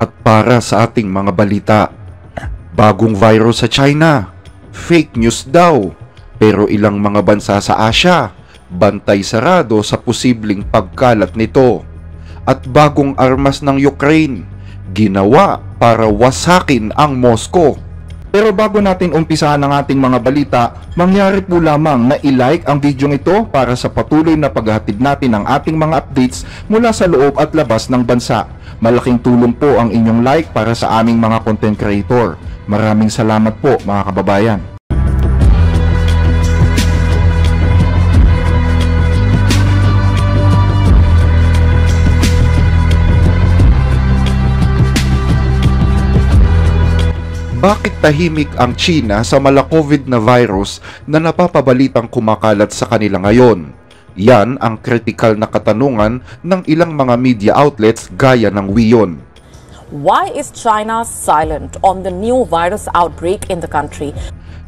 At para sa ating mga balita, bagong virus sa China, fake news daw, pero ilang mga bansa sa Asia, bantay sarado sa posibleng pagkalat nito. At bagong armas ng Ukraine, ginawa para wasakin ang Moscow. Pero bago natin umpisahan ang ating mga balita, mangyari po lamang na i-like ang video ito para sa patuloy na paghahatid natin ng ating mga updates mula sa loob at labas ng bansa. Malaking tulong po ang inyong like para sa aming mga content creator. Maraming salamat po mga kababayan. Bakit tahimik ang China sa mala-COVID na virus na napapabalitang kumakalat sa kanila ngayon? Yan ang kritikal na katanungan ng ilang mga media outlets gaya ng WION. Why is China silent on the new virus outbreak in the country?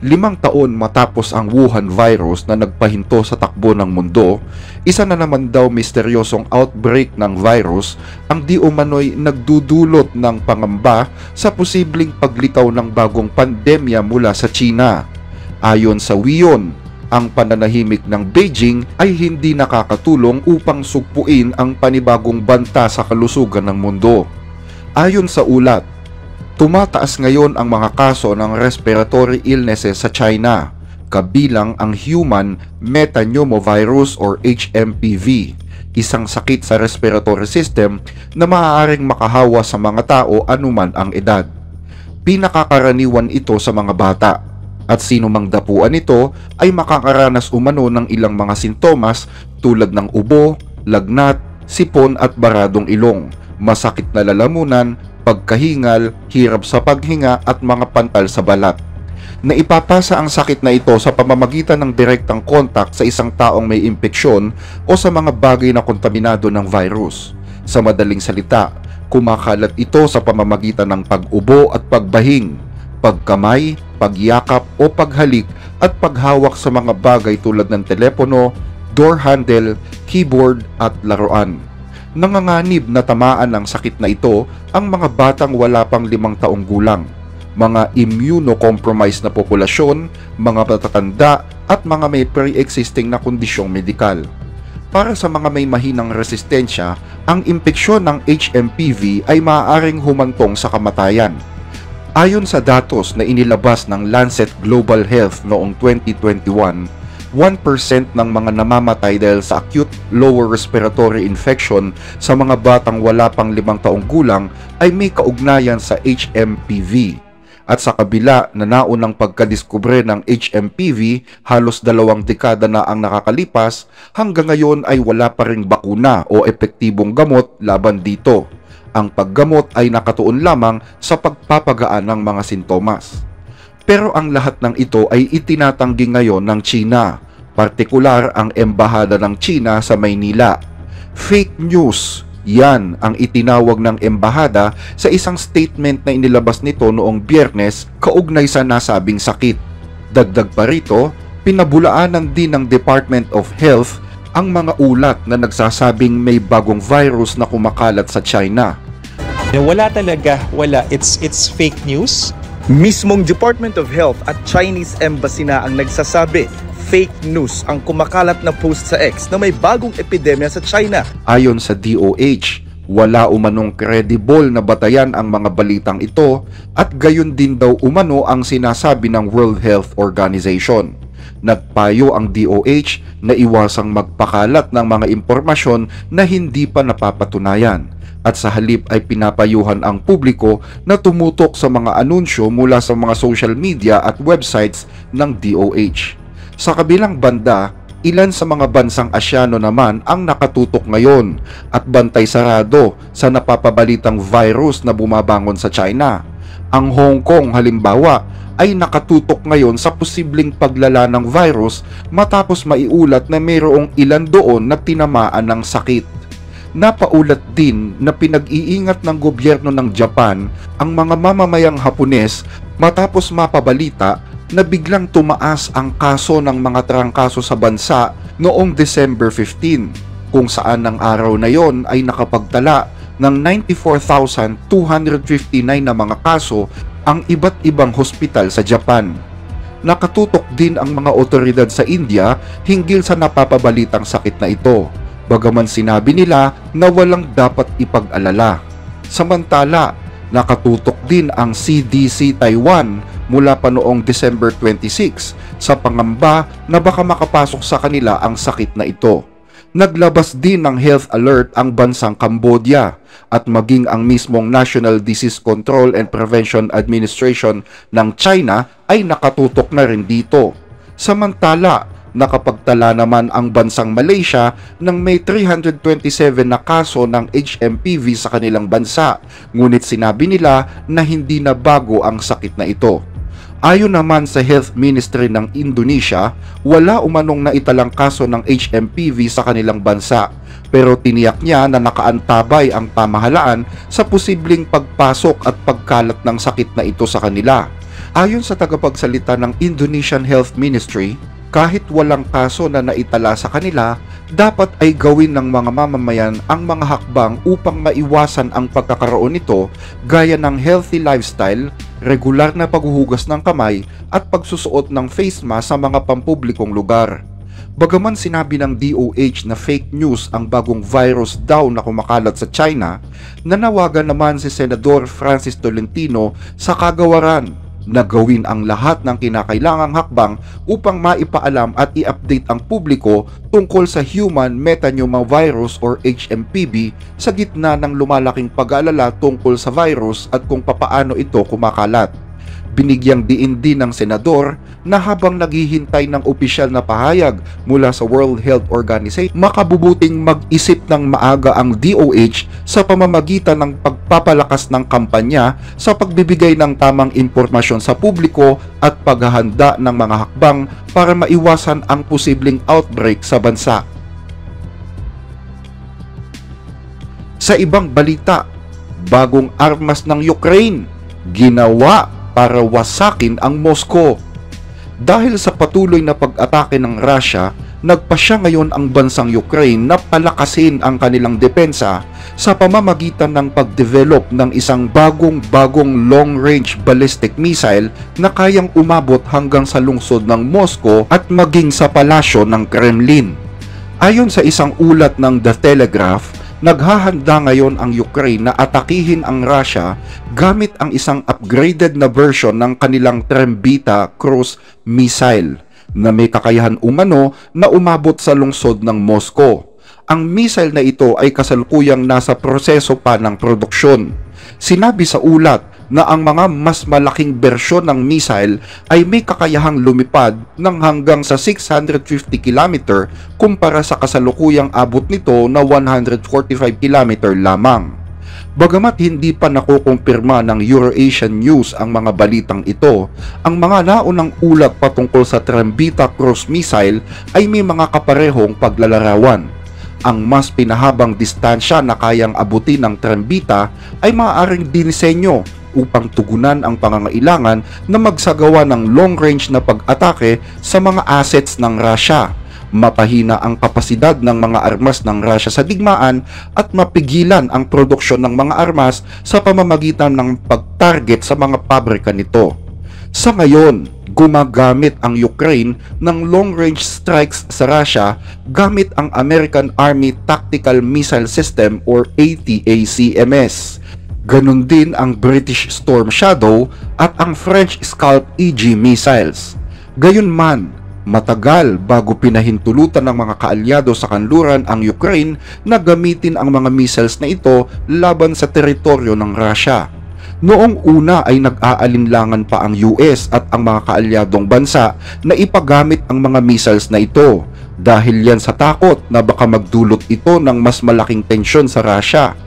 5 taon matapos ang Wuhan virus na nagpahinto sa takbo ng mundo, isa na naman daw misteryosong outbreak ng virus ang di umano'y nagdudulot ng pangamba sa posibleng paglitaw ng bagong pandemya mula sa China. Ayon sa WION, ang pananahimik ng Beijing ay hindi nakakatulong upang sugpuin ang panibagong banta sa kalusugan ng mundo. Ayon sa ulat, tumataas ngayon ang mga kaso ng respiratory illnesses sa China, kabilang ang human metapneumovirus or HMPV, isang sakit sa respiratory system na maaaring makahawa sa mga tao anuman ang edad. Pinakakaraniwan ito sa mga bata, at sino mang dapuan ito ay makakaranas umano ng ilang mga sintomas tulad ng ubo, lagnat, sipon at baradong ilong, masakit na lalamunan, pagkahingal, hirap sa paghinga at mga pantal sa balat. Naipapasa ang sakit na ito sa pamamagitan ng direktang kontak sa isang taong may impeksyon o sa mga bagay na kontaminado ng virus. Sa madaling salita, kumakalat ito sa pamamagitan ng pag-ubo at pagbahing, pagkamay, pagyakap o paghalik at paghawak sa mga bagay tulad ng telepono, door handle, keyboard at laruan. Nanganganib na tamaan ng sakit na ito ang mga batang wala pang 5 taong gulang, mga immunocompromised na populasyon, mga matatanda at mga may pre-existing na kondisyong medikal. Para sa mga may mahinang resistensya, ang impeksyon ng HMPV ay maaaring humantong sa kamatayan. Ayon sa datos na inilabas ng Lancet Global Health noong 2021, 1% ng mga namamatay dahil sa acute lower respiratory infection sa mga batang wala pang 5 taong gulang ay may kaugnayan sa HMPV. At sa kabila na naunang pagkadiskubre ng HMPV, halos 2 dekada na ang nakakalipas, hanggang ngayon ay wala pa ring bakuna o epektibong gamot laban dito. Ang paggamot ay nakatuon lamang sa pagpapagaan ng mga sintomas. Pero ang lahat ng ito ay itinatanggi ngayon ng China, partikular ang Embahada ng China sa Maynila. Fake news, yan ang itinawag ng Embahada sa isang statement na inilabas nito noong Biyernes kaugnay sa nasabing sakit. Dagdag pa rito, pinabulaanan din ng Department of Health ang mga ulat na nagsasabing may bagong virus na kumakalat sa China. Wala talaga, wala. It's fake news. Mismong Department of Health at Chinese Embassy na ang nagsasabi, fake news ang kumakalat na post sa X na may bagong epidemya sa China. Ayon sa DOH, wala umanong credible na batayan ang mga balitang ito at gayon din daw umano ang sinasabi ng World Health Organization. Nagpayo ang DOH na iwasang magpakalat ng mga impormasyon na hindi pa napapatunayan. At sa halip ay pinapayuhan ang publiko na tumutok sa mga anunsyo mula sa mga social media at websites ng DOH. Sa kabilang banda, ilan sa mga bansang Asyano naman ang nakatutok ngayon at bantay sarado sa napapabalitang virus na bumabangon sa China. Ang Hong Kong halimbawa ay nakatutok ngayon sa posibleng paglala ng virus matapos maiulat na mayroong ilan doon na tinamaan ng sakit. Napaulat din na pinag-iingat ng gobyerno ng Japan ang mga mamamayang Hapones matapos mapabalita na biglang tumaas ang kaso ng mga trangkaso sa bansa noong December 15, kung saan ng araw na yon ay nakapagtala ng 94,259 na mga kaso ang iba't ibang hospital sa Japan. Nakatutok din ang mga otoridad sa India hinggil sa napapabalitang sakit na ito, bagaman sinabi nila na walang dapat ipag-alala. Samantala, nakatutok din ang CDC Taiwan mula pa noong December 26 sa pangamba na baka makapasok sa kanila ang sakit na ito. Naglabas din ng health alert ang bansang Cambodia at maging ang mismong National Disease Control and Prevention Administration ng China ay nakatutok na rin dito. Samantala, nakapagtala naman ang bansang Malaysia ng may 327 na kaso ng HMPV sa kanilang bansa, ngunit sinabi nila na hindi na bago ang sakit na ito. Ayon naman sa Health Ministry ng Indonesia, wala umanong naitalang kaso ng HMPV sa kanilang bansa, pero tiniyak niya na nakaantabay ang pamahalaan sa posibleng pagpasok at pagkalat ng sakit na ito sa kanila. Ayon sa tagapagsalita ng Indonesian Health Ministry, kahit walang kaso na naitala sa kanila, dapat ay gawin ng mga mamamayan ang mga hakbang upang maiwasan ang pagkakaroon nito gaya ng healthy lifestyle, regular na paghuhugas ng kamay at pagsusuot ng face mask sa mga pampublikong lugar. Bagaman sinabi ng DOH na fake news ang bagong virus daw na kumakalat sa China, nanawagan naman si Senador Francis Tolentino sa kagawaran na gawin ang lahat ng kinakailangang hakbang upang maipaalam at i-update ang publiko tungkol sa human metapneumovirus or HMPV sa gitna ng lumalaking pag-aalala tungkol sa virus at kung papaano ito kumakalat. Binigyang diin din ng senador na habang naghihintay ng opisyal na pahayag mula sa World Health Organization, makabubuting mag-isip ng maaga ang DOH sa pamamagitan ng pagpapalakas ng kampanya sa pagbibigay ng tamang impormasyon sa publiko at paghahanda ng mga hakbang para maiwasan ang posibleng outbreak sa bansa. Sa ibang balita, bagong armas ng Ukraine ginawa para wasakin ang Moscow. Dahil sa patuloy na pag-atake ng Russia, nagpasya ngayon ang bansang Ukraine na palakasin ang kanilang depensa sa pamamagitan ng pag-develop ng isang bagong long-range ballistic missile na kayang umabot hanggang sa lungsod ng Moscow at maging sa palasyo ng Kremlin. Ayon sa isang ulat ng The Telegraph, naghahanda ngayon ang Ukraine na atakihin ang Russia gamit ang isang upgraded na version ng kanilang Trembita cruise missile na may kakayahan umano na umabot sa lungsod ng Moscow. Ang missile na ito ay kasalukuyang nasa proseso pa ng produksyon. Sinabi sa ulat na ang mga mas malaking bersyon ng missile ay may kakayahang lumipad ng hanggang sa 650 km kumpara sa kasalukuyang abot nito na 145 km lamang. Bagamat hindi pa nakukumpirma ng Eurasian News ang mga balitang ito, ang mga naunang ulat patungkol sa Trembita cruise missile ay may mga kaparehong paglalarawan. Ang mas pinahabang distansya na kayang abutin ng Trembita ay maaaring dinisenyo upang tugunan ang pangangailangan na magsagawa ng long-range na pag-atake sa mga assets ng Russia, mapahina ang kapasidad ng mga armas ng Russia sa digmaan at mapigilan ang produksyon ng mga armas sa pamamagitan ng pag-target sa mga pabrika nito. Sa ngayon, gumagamit ang Ukraine ng long-range strikes sa Russia gamit ang American Army Tactical Missile System or ATACMS. Ganon din ang British Storm Shadow at ang French Scalp EG missiles. Gayunman, matagal bago pinahintulutan ng mga kaalyado sa kanluran ang Ukraine na gamitin ang mga missiles na ito laban sa teritoryo ng Russia. Noong una ay nag-aalinlangan pa ang US at ang mga kaalyadong bansa na ipagamit ang mga missiles na ito dahil yan sa takot na baka magdulot ito ng mas malaking tensyon sa Russia.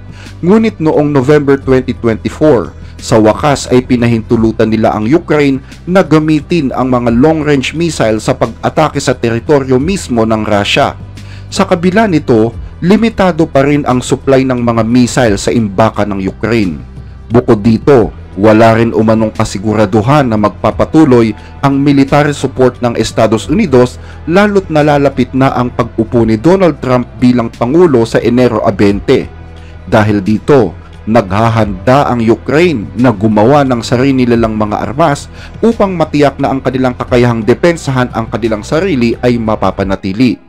Ngunit noong November 2024, sa wakas ay pinahintulutan nila ang Ukraine na gamitin ang mga long-range missile sa pag-atake sa teritoryo mismo ng Russia. Sa kabila nito, limitado pa rin ang supply ng mga missile sa imbakan ng Ukraine. Bukod dito, wala rin umanong kasiguraduhan na magpapatuloy ang military support ng Estados Unidos lalo't nalalapit na ang pag-upo ni Donald Trump bilang Pangulo sa Enero 20. Dahil dito, naghahanda ang Ukraine na gumawa ng sarili nilang mga armas upang matiyak na ang kanilang kakayahang depensahan ang kanilang sarili ay mapapanatili.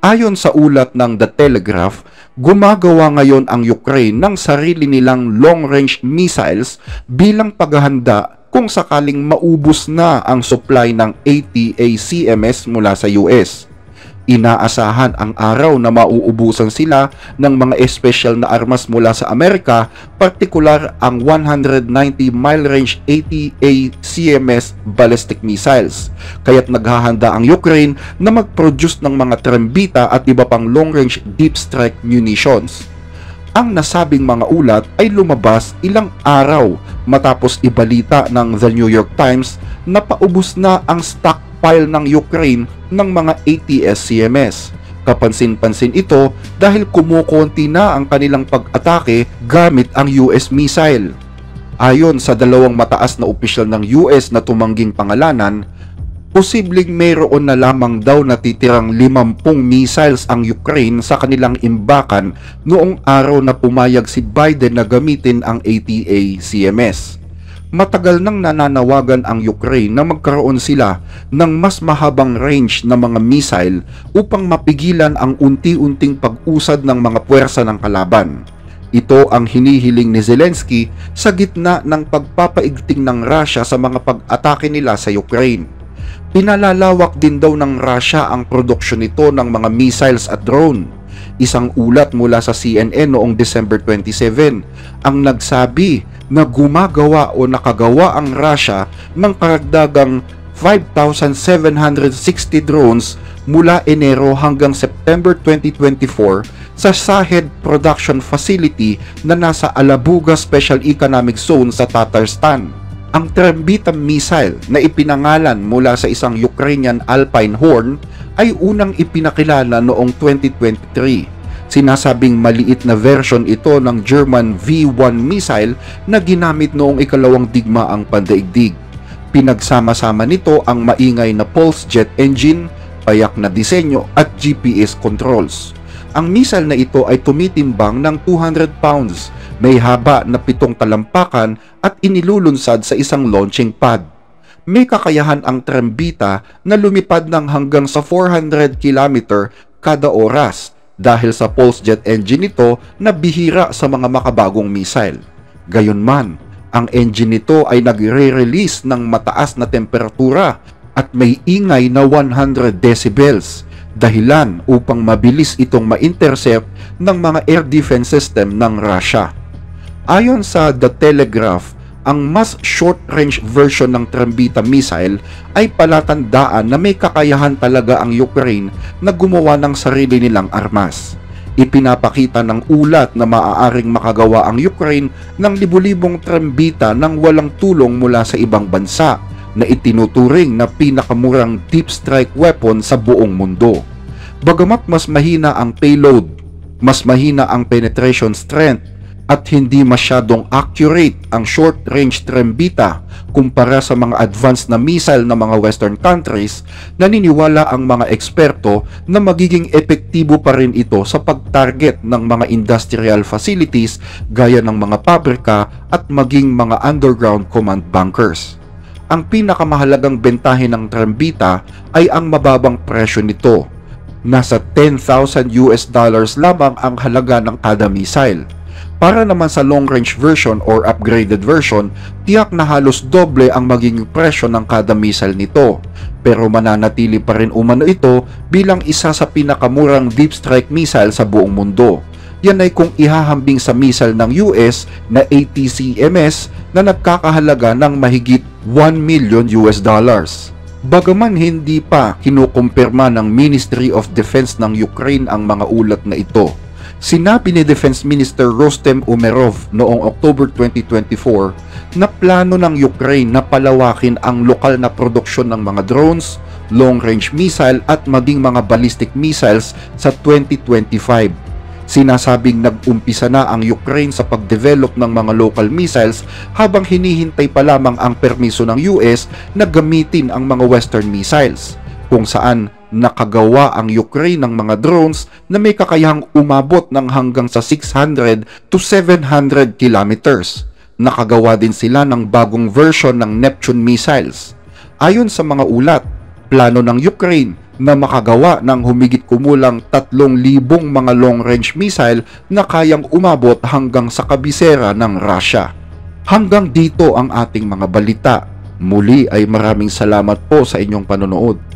Ayon sa ulat ng The Telegraph, gumagawa ngayon ang Ukraine ng sarili nilang long-range missiles bilang paghahanda kung sakaling maubos na ang supply ng ATACMS mula sa US. Inaasahan ang araw na mauubusan sila ng mga espesyal na armas mula sa Amerika, partikular ang 190 mile range ATACMS ballistic missiles. Kaya't naghahanda ang Ukraine na mag-produce ng mga trembita at iba pang long-range deep strike munitions. Ang nasabing mga ulat ay lumabas ilang araw matapos ibalita ng The New York Times na paubos na ang stockpile ng Ukraine ng mga ATACMS. Kapansin-pansin ito dahil kumukonti na ang kanilang pag-atake gamit ang US missile. Ayon sa dalawang mataas na opisyal ng US na tumangging pangalanan, posibleng mayroon na lamang daw natitirang 50 missiles ang Ukraine sa kanilang imbakan noong araw na pumayag si Biden na gamitin ang ATACMS. Matagal nang nananawagan ang Ukraine na magkaroon sila ng mas mahabang range na mga missile upang mapigilan ang unti-unting pag-usad ng mga puwersa ng kalaban. Ito ang hinihiling ni Zelensky sa gitna ng pagpapaigting ng Russia sa mga pag-atake nila sa Ukraine. Pinalalawak din daw ng Russia ang produksyon nito ng mga missiles at drone. Isang ulat mula sa CNN noong December 27 ang nagsabi na gumagawa o nakagawa ang Russia ng karagdagang 5,760 drones mula Enero hanggang September 2024 sa Shahed Production Facility na nasa Alabuga Special Economic Zone sa Tatarstan. Ang Trembita missile na ipinangalan mula sa isang Ukrainian Alpine Horn ay unang ipinakilala noong 2023. Sinasabing maliit na version ito ng German V-1 missile na ginamit noong ikalawang digmaang pandaigdig. Pinagsama-sama nito ang maingay na pulse jet engine, payak na disenyo at GPS controls. Ang missile na ito ay tumitimbang ng 200 pounds, may haba na 7 talampakan at inilulunsad sa isang launching pad. May kakayahan ang Trembita na lumipad ng hanggang sa 400 km kada oras dahil sa pulse jet engine nito na bihira sa mga makabagong missile. Gayunman, ang engine nito ay nagre-release ng mataas na temperatura at may ingay na 100 decibels, dahilan upang mabilis itong ma-intercept ng mga air defense system ng Russia. Ayon sa The Telegraph, ang mas short-range version ng Trembita missile ay palatandaan na may kakayahan talaga ang Ukraine na gumawa ng sarili nilang armas. Ipinapakita ng ulat na maaaring makagawa ang Ukraine ng libu-libong Trembita nang walang tulong mula sa ibang bansa na itinuturing na pinakamurang deep strike weapon sa buong mundo. Bagamat mas mahina ang payload, mas mahina ang penetration strength, at hindi masyadong accurate ang short-range Trembita kumpara sa mga advanced na missile ng mga Western countries, naniniwala ang mga eksperto na magiging epektibo pa rin ito sa pag-target ng mga industrial facilities gaya ng mga pabrika at maging mga underground command bunkers. Ang pinakamahalagang bentahe ng Trembita ay ang mababang presyo nito. Nasa $10,000 lamang ang halaga ng kada missile. Para naman sa long-range version or upgraded version, tiyak na halos doble ang magiging presyo ng kada missile nito. Pero mananatili pa rin umano ito bilang isa sa pinakamurang deep strike missile sa buong mundo. Yan ay kung ihahambing sa missile ng US na ATACMS na nagkakahalaga ng mahigit $1 million. Bagaman hindi pa kinukumpirma ng Ministry of Defense ng Ukraine ang mga ulat na ito, sinabi ni Defense Minister Rostem Umerov noong October 2024 na plano ng Ukraine na palawakin ang lokal na produksyon ng mga drones, long-range missile at maging mga ballistic missiles sa 2025. Sinasabing nag-umpisa na ang Ukraine sa pag-develop ng mga local missiles habang hinihintay pa lamang ang permiso ng US na gamitin ang mga Western missiles. kung saan nakagawa ang Ukraine ng mga drones na may kakayahang umabot ng hanggang sa 600 to 700 kilometers. Nakagawa din sila ng bagong version ng Neptune missiles. Ayon sa mga ulat, plano ng Ukraine na makagawa ng humigit kumulang 3,000 mga long-range missile na kayang umabot hanggang sa kabisera ng Russia. Hanggang dito ang ating mga balita. Muli ay maraming salamat po sa inyong panonood.